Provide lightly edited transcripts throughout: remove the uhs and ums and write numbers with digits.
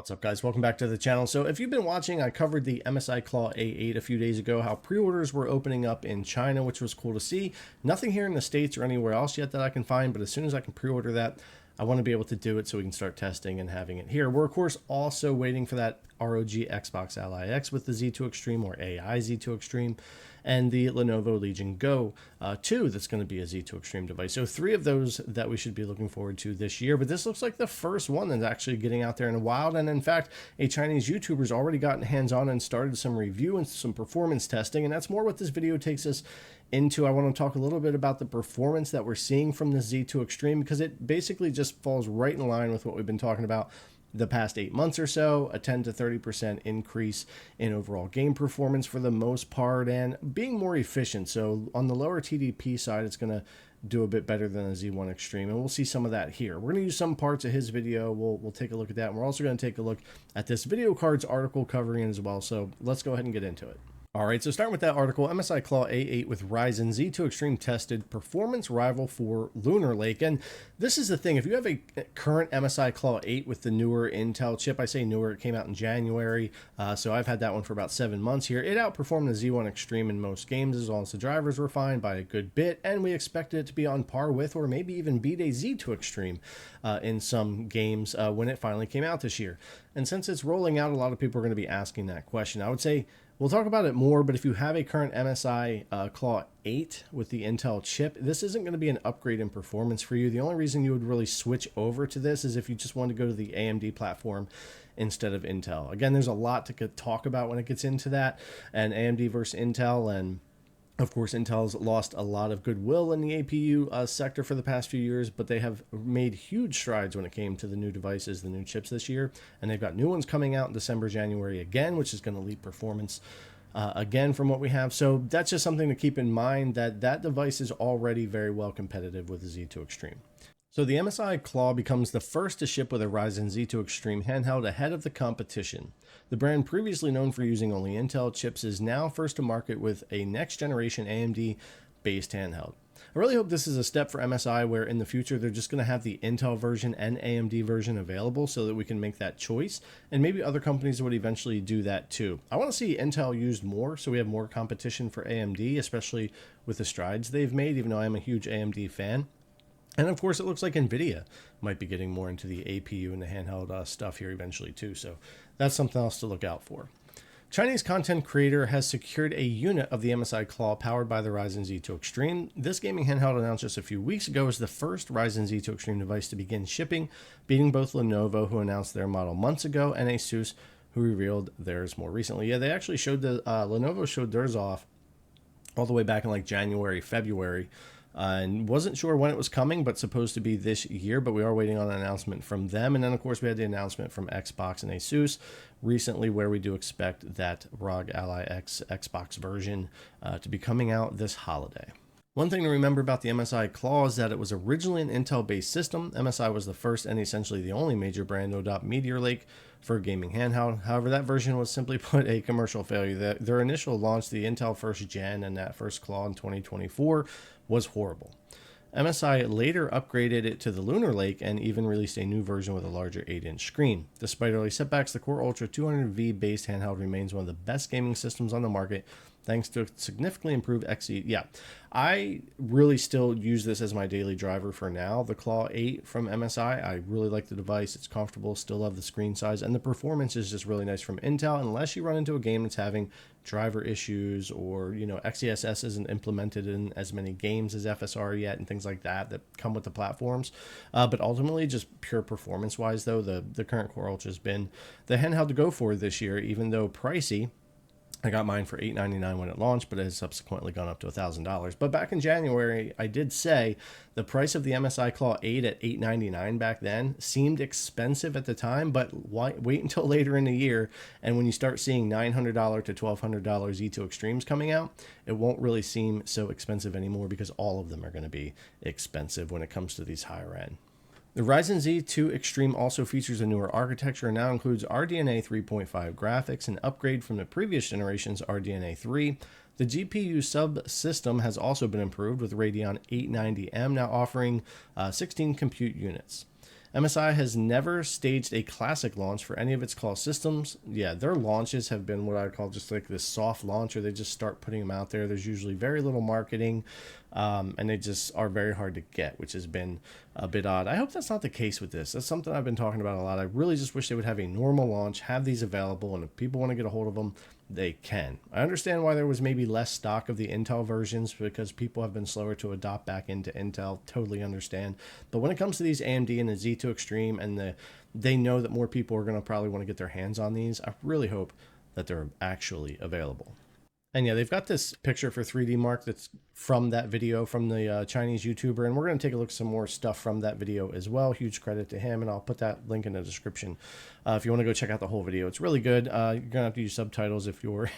What's up, guys? Welcome back to the channel. So if you've been watching, I covered the MSI Claw A8 a few days ago, how pre-orders were opening up in China, which was cool to see. Nothing here in the States or anywhere else yet that I can find, but as soon as I can pre-order that, I want to be able to do it so we can start testing and having it here. We're, of course, also waiting for that ROG Xbox Ally X with the Z2 Extreme or AI Z2 Extreme, and the Lenovo Legion Go 2 that's going to be a Z2 Extreme device. So 3 of those that we should be looking forward to this year, but this looks like the first one that's actually getting out there in the wild. And in fact, a Chinese YouTuber's already gotten hands-on and started some review and some performance testing, and that's more what this video takes us into. I want to talk a little bit about the performance that we're seeing from the Z2 Extreme, because it basically just falls right in line with what we've been talking about the past 8 months or so, a 10 to 30% increase in overall game performance for the most part, and being more efficient. So on the lower TDP side, it's going to do a bit better than the Z1 Extreme, and we'll see some of that here. We're going to use some parts of his video. We'll take a look at that, and we're also going to take a look at this video cards article covering it as well. So let's go ahead and get into it. All right, so starting with that article, MSI Claw A8 with Ryzen Z2 Extreme tested, performance rival for Lunar Lake. And this is the thing, if you have a current MSI Claw 8 with the newer Intel chip, I say newer, it came out in January, so I've had that one for about 7 months here. It outperformed the Z1 Extreme in most games, as long as the drivers were fine by a good bit, and we expected it to be on par with or maybe even beat a Z2 Extreme in some games when it finally came out this year. And since it's rolling out, a lot of people are going to be asking that question. I would say we'll talk about it more, but if you have a current MSI Claw 8 with the Intel chip, this isn't going to be an upgrade in performance for you. The only reason you would really switch over to this is if you just want to go to the AMD platform instead of Intel. Again, there's a lot to talk about when it gets into that, and AMD versus Intel, and of course, Intel's lost a lot of goodwill in the APU sector for the past few years, but they have made huge strides when it came to the new devices, the new chips this year, and they've got new ones coming out in December, January again, which is going to lead performance again from what we have. So that's just something to keep in mind, that that device is already very well competitive with the Z2 Extreme. So the MSI Claw becomes the first to ship with a Ryzen Z2 Extreme handheld ahead of the competition. The brand, previously known for using only Intel chips, is now first to market with a next-generation AMD-based handheld. I really hope this is a step for MSI where in the future they're just going to have the Intel version and AMD version available so that we can make that choice, and maybe other companies would eventually do that too. I want to see Intel used more so we have more competition for AMD, especially with the strides they've made, even though I'm a huge AMD fan. And of course, it looks like NVIDIA might be getting more into the APU and the handheld stuff here eventually too. So that's something else to look out for. Chinese content creator has secured a unit of the MSI Claw powered by the Ryzen Z2 Extreme. This gaming handheld, announced just a few weeks ago, is the first Ryzen Z2 Extreme device to begin shipping, beating both Lenovo, who announced their model months ago, and ASUS, who revealed theirs more recently. Yeah, they actually showed Lenovo showed theirs off all the way back in like January, February. And wasn't sure when it was coming, but supposed to be this year, but we are waiting on an announcement from them. And then, of course, we had the announcement from Xbox and ASUS recently, where we do expect that ROG Ally X Xbox version to be coming out this holiday. One thing to remember about the MSI Claw is that it was originally an Intel-based system. MSI was the first and essentially the only major brand to adopt Meteor Lake for a gaming handheld. However, that version was simply put a commercial failure. Their initial launch, the Intel first gen and that first Claw in 2024, was horrible. MSI later upgraded it to the Lunar Lake and even released a new version with a larger 8-inch screen. Despite early setbacks, the Core Ultra 200V based handheld remains one of the best gaming systems on the market, thanks to a significantly improved XE. Yeah, I really still use this as my daily driver for now. The Claw 8 from MSI, I really like the device. It's comfortable, still love the screen size, and the performance is just really nice from Intel, unless you run into a game that's having driver issues, or, you know, XeSS isn't implemented in as many games as FSR yet, and things like that that come with the platforms. But ultimately, just pure performance-wise, though, the current Core Ultra has been the handheld to go for this year, even though pricey. I got mine for $899 when it launched, but it has subsequently gone up to $1,000. But back in January, I did say the price of the MSI Claw 8 at $899 back then seemed expensive at the time, but wait until later in the year, and when you start seeing $900 to $1,200 Z2 Extremes coming out, it won't really seem so expensive anymore, because all of them are going to be expensive when it comes to these higher end. The Ryzen Z2 Extreme also features a newer architecture and now includes RDNA 3.5 graphics, an upgrade from the previous generation's RDNA 3. The GPU subsystem has also been improved, with Radeon 890M now offering 16 compute units. MSI has never staged a classic launch for any of its Claw systems. Yeah, their launches have been what I call just like this soft launch, or they just start putting them out there. There's usually very little marketing, and they just are very hard to get, which has been a bit odd. I hope that's not the case with this. That's something I've been talking about a lot. I really just wish they would have a normal launch, have these available, and if people want to get a hold of them, they can. I understand why there was maybe less stock of the Intel versions, because people have been slower to adopt back into Intel. Totally understand. But when it comes to these AMD and the Z2 Extreme, and they know that more people are going to probably want to get their hands on these, I really hope that they're actually available. And yeah, they've got this picture for 3D Mark that's from that video from the Chinese YouTuber. And we're going to take a look at some more stuff from that video as well. Huge credit to him. And I'll put that link in the description if you want to go check out the whole video. It's really good. You're going to have to use subtitles if you're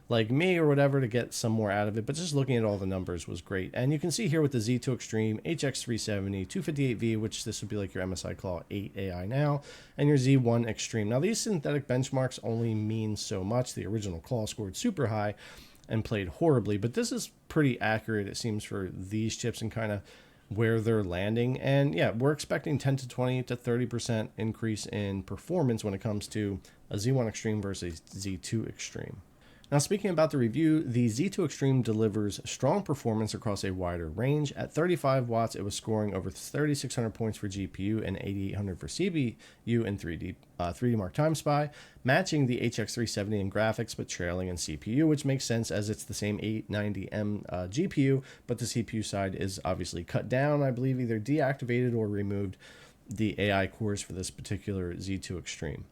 like me or whatever to get some more out of it. But just looking at all the numbers was great. And you can see here with the Z2 Extreme, HX370, 258V, which this would be like your MSI Claw A8 AI now, and your Z1 Extreme. Now, these synthetic benchmarks only mean so much. The original Claw scored super high and played horribly, but this is pretty accurate, it seems, for these chips and kind of where they're landing. And yeah, we're expecting 10 to 20 to 30% increase in performance when it comes to a Z1 Extreme versus Z2 Extreme. Now, speaking about the review, the Z2 Extreme delivers strong performance across a wider range. At 35 watts, it was scoring over 3,600 points for GPU and 8,800 for CPU in 3D Mark Time Spy, matching the HX370 in graphics, but trailing in CPU, which makes sense as it's the same 890M GPU, but the CPU side is obviously cut down. I believe either deactivated or removed the AI cores for this particular Z2 Extreme.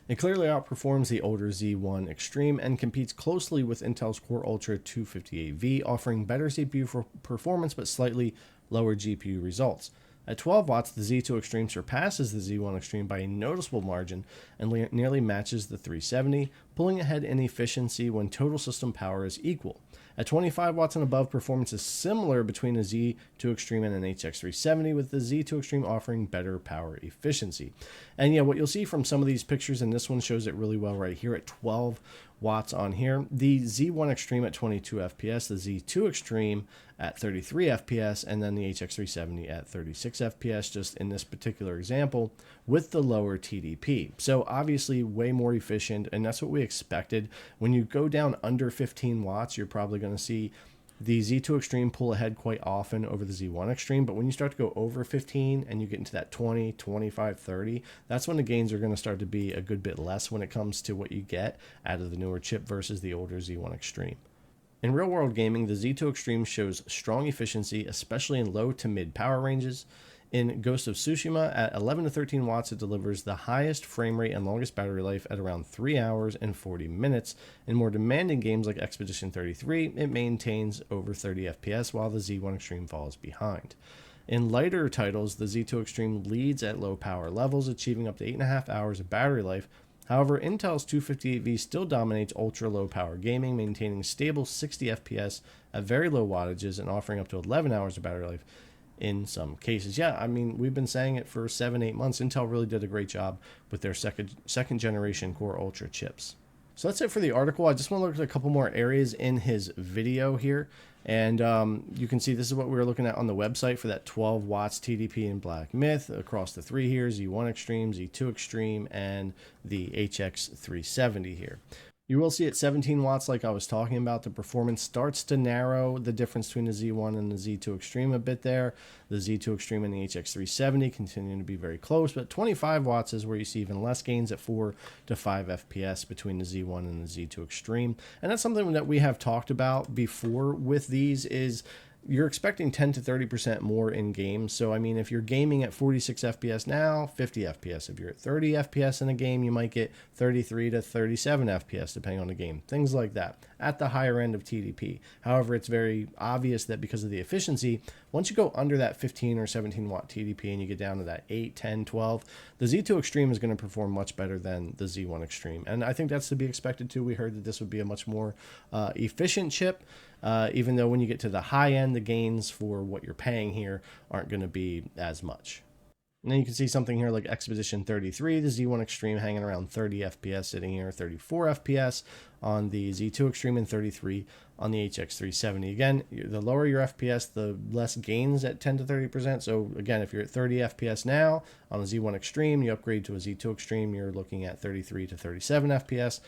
It clearly outperforms the older Z1 Extreme and competes closely with Intel's Core Ultra 258V, offering better CPU performance but slightly lower GPU results. At 12 watts, the Z2 Extreme surpasses the Z1 Extreme by a noticeable margin and nearly matches the 370, pulling ahead in efficiency when total system power is equal. At 25 watts and above, performance is similar between a Z2 Extreme and an HX370, with the Z2 Extreme offering better power efficiency. And yeah, what you'll see from some of these pictures, and this one shows it really well right here at 12 watts on here, the Z1 Extreme at 22 FPS, the Z2 Extreme at 33 FPS, and then the HX370 at 36 FPS, just in this particular example, with the lower TDP. So obviously way more efficient, and that's what we expected. When you go down under 15 watts, you're probably going to see the Z2 Extreme pull ahead quite often over the Z1 Extreme, but when you start to go over 15 and you get into that 20, 25, 30, that's when the gains are going to start to be a good bit less when it comes to what you get out of the newer chip versus the older Z1 Extreme. In real-world gaming, the Z2 Extreme shows strong efficiency, especially in low to mid power ranges. In Ghost of Tsushima, at 11 to 13 watts, it delivers the highest frame rate and longest battery life at around 3 hours and 40 minutes. In more demanding games like Expedition 33, it maintains over 30 FPS, while the Z1 Extreme falls behind. In lighter titles, the Z2 Extreme leads at low power levels, achieving up to 8.5 hours of battery life. However, Intel's 258V still dominates ultra-low power gaming, maintaining stable 60 FPS at very low wattages and offering up to 11 hours of battery life in some cases. Yeah, I mean, we've been saying it for 7-8 months. Intel really did a great job with their second generation Core Ultra chips. So that's it for the article. I just want to look at a couple more areas in his video here. And you can see this is what we were looking at on the website for that 12 watts TDP in Black Myth across the three here, Z1 Extreme, Z2 Extreme, and the HX370 here. You will see at 17 watts, like I was talking about, the performance starts to narrow the difference between the Z1 and the Z2 Extreme a bit there. The Z2 Extreme and the HX370 continuing to be very close, but 25 watts is where you see even less gains at 4 to 5 FPS between the Z1 and the Z2 Extreme. And that's something that we have talked about before with these is you're expecting 10 to 30% more in games. So, I mean, if you're gaming at 46 FPS now, 50 FPS. If you're at 30 FPS in a game, you might get 33 to 37 FPS, depending on the game. Things like that at the higher end of TDP. However, it's very obvious that because of the efficiency, once you go under that 15 or 17 watt TDP and you get down to that 8, 10, 12, the Z2 Extreme is going to perform much better than the Z1 Extreme. And I think that's to be expected too. We heard that this would be a much more efficient chip. Even though when you get to the high end, the gains for what you're paying here aren't going to be as much. And then you can see something here like Expedition 33, the Z1 Extreme hanging around 30 FPS, sitting here 34 FPS on the Z2 Extreme and 33 on the HX370. Again, the lower your FPS, the less gains at 10 to 30%. So again, if you're at 30 FPS now on a Z1 Extreme, you upgrade to a Z2 Extreme, you're looking at 33 to 37 FPS.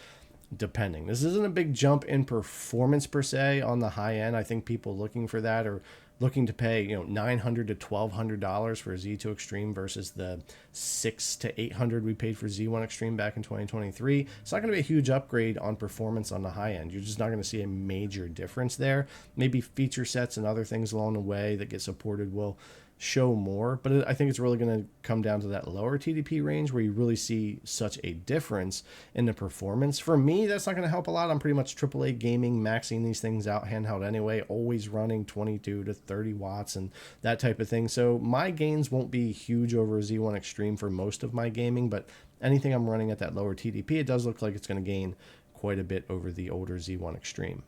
Depending. This isn't a big jump in performance per se on the high end. I think people looking for that are looking to pay, $900 to $1,200 for a Z2 Extreme versus the $600 to $800 we paid for Z1 Extreme back in 2023. It's not going to be a huge upgrade on performance on the high end. You're just not going to see a major difference there. Maybe feature sets and other things along the way that get supported will show more, but I think it's really going to come down to that lower TDP range where you really see such a difference in the performance. For me, that's not going to help a lot. I'm pretty much AAA gaming, maxing these things out handheld anyway, always running 22 to 30 watts and that type of thing. So my gains won't be huge over a Z1 Extreme for most of my gaming, but anything I'm running at that lower TDP, it does look like it's going to gain quite a bit over the older Z1 Extreme.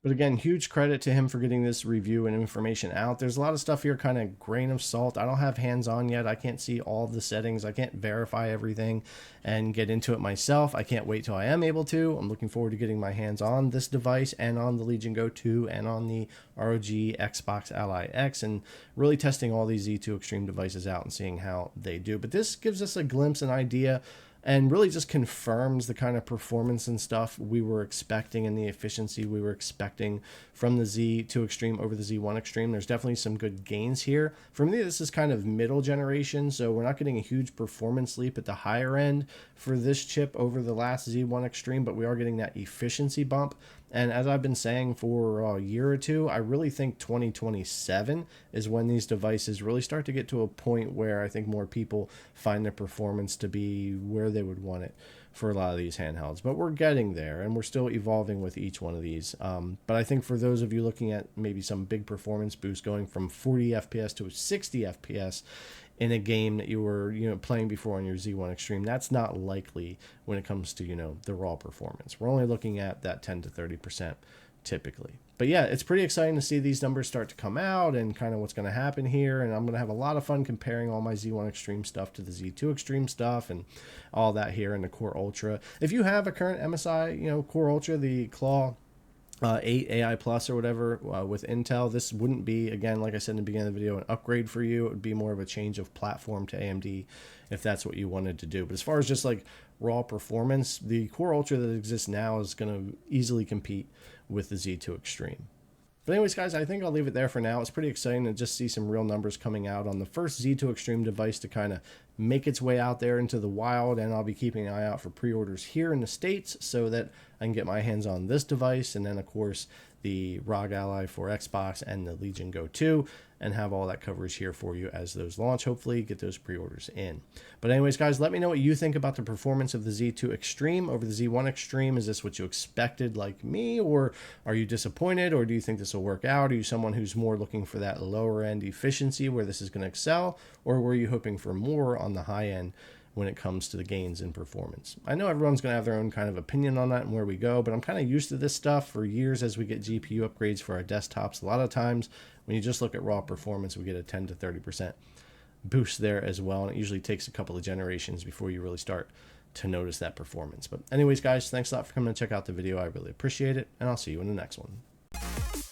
But again, huge credit to him for getting this review and information out. There's a lot of stuff here, kind of grain of salt. I don't have hands-on yet. I can't see all of the settings. I can't verify everything and get into it myself. I can't wait till I am able to. I'm looking forward to getting my hands on this device and on the Legion Go 2 and on the ROG Xbox Ally X and really testing all these Z2 Extreme devices out and seeing how they do. But this gives us a glimpse, an idea, and really just confirms the kind of performance and stuff we were expecting and the efficiency we were expecting from the Z2 Extreme over the Z1 Extreme. There's definitely some good gains here. For me, this is kind of middle generation, so we're not getting a huge performance leap at the higher end for this chip over the last Z1 Extreme, but we are getting that efficiency bump. And as I've been saying for a year or two, I really think 2027 is when these devices really start to get to a point where I think more people find the performance to be where they would want it for a lot of these handhelds. But we're getting there, and we're still evolving with each one of these. But I think for those of you looking at maybe some big performance boost going from 40 FPS to 60 FPS in a game that you were playing before on your Z1 Extreme, that's not likely when it comes to the raw performance. We're only looking at that 10 to 30% typically. But yeah, it's pretty exciting to see these numbers start to come out and kind of what's going to happen here. And I'm going to have a lot of fun comparing all my Z1 Extreme stuff to the Z2 Extreme stuff and all that here in the Core Ultra. If you have a current MSI Core Ultra, the Claw A8 AI Plus or whatever with Intel, this wouldn't be, again, like I said in the beginning of the video, an upgrade for you. It would be more of a change of platform to AMD if that's what you wanted to do. But as far as just like raw performance, the Core Ultra that exists now is going to easily compete with the Z2 Extreme. But anyways, guys, I think I'll leave it there for now. It's pretty exciting to just see some real numbers coming out on the first Z2 Extreme device to kind of make its way out there into the wild, and I'll be keeping an eye out for pre-orders here in the States so that I can get my hands on this device, and then, of course, the ROG Ally for Xbox and the Legion Go 2, and have all that coverage here for you as those launch. Hopefully get those pre-orders in. But anyways, guys, let me know what you think about the performance of the Z2 Extreme over the Z1 Extreme. Is this what you expected like me, or are you disappointed, or do you think this will work out? Are you someone who's more looking for that lower end efficiency where this is going to excel, or were you hoping for more on the high end when it comes to the gains in performance? I know everyone's going to have their own kind of opinion on that and where we go, but I'm kind of used to this stuff for years as we get GPU upgrades for our desktops. A lot of times when you just look at raw performance, we get a 10 to 30% boost there as well, and it usually takes a couple of generations before you really start to notice that performance. But anyways, guys, thanks a lot for coming to check out the video. I really appreciate it, and I'll see you in the next one.